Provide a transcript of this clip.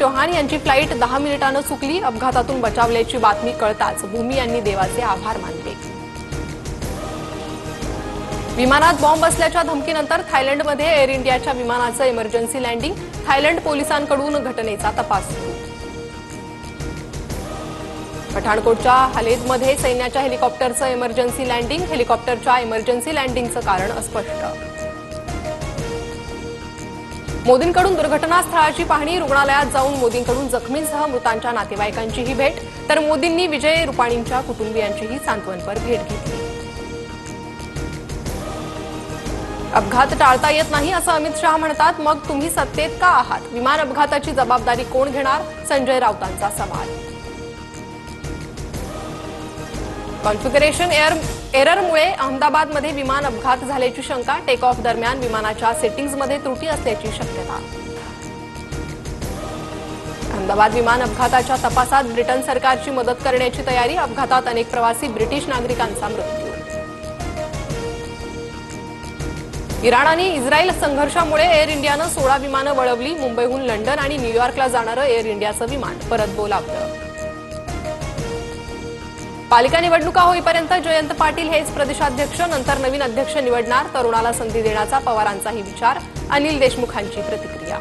चौहान यांची फ्लाईट 10 मिनिटांनी चुकली। अपघातातून बचावल्याची बातमी कळताच भूमी यांनी देवाचे आभार मानले। विमानात बॉम्ब असल्याच्या धमकीनंतर थायलंडमध्ये एअर इंडियाच्या विमानाचं इमर्जन्सी लँडिंग। थायलंड पोलिसांकडून घटनेचा तपास सुरू। पठाणकोटच्या हलेदमध्ये सैन्याच्या हेलिकॉप्टरचं इमर्जन्सी लँडिंग। हेलिकॉप्टरच्या इमर्जन्सी लँडिंगचं कारण अस्पष्ट। मोदींकडून दुर्घटनास्थळाची पाहणी। रुग्णालयात जाऊन मोदींकडून जखमींसह मृतांच्या नातेवाईकांचीही भेट। तर मोदींनी विजय रुपाणींच्या कुटुंबियांचीही सांत्वनपर भेट घेतली। अपघात टाळता येत नाही असं अमित शहा म्हणतात। मग तुम्ही सत्तेत का आहात? विमान अपघाताची जबाबदारी कोण घेणार? संजय राऊतांचा सवाल। कॉन्फिगरेशन एररमुळे अहमदाबादमध्ये विमान अपघात झाल्याची शंका। टेक ऑफ दरम्यान विमानाच्या सेटिंग्जमध्ये त्रुटी असल्याची शक्यता। अहमदाबाद विमान अपघाताच्या तपासात ब्रिटन सरकारची मदत करण्याची तयारी। अपघातात अनेक प्रवासी ब्रिटिश नागरिकांचा मृत्यू। इराण आणि इस्रायल संघर्षामुळे एअर इंडियानं 16 विमानं वळवली। मुंबईहून लंडन आणि न्यूयॉर्कला जाणारं एअर इंडियाचं विमान परत बोलावलं। पालिका निवडणुका होईपर्यंत जयंत पाटील हेच प्रदेशाध्यक्ष, नंतर नवीन अध्यक्ष निवडणार। तरुणाला संधी देण्याचा पवारांचाही विचार। अनिल देशमुखांची प्रतिक्रिया।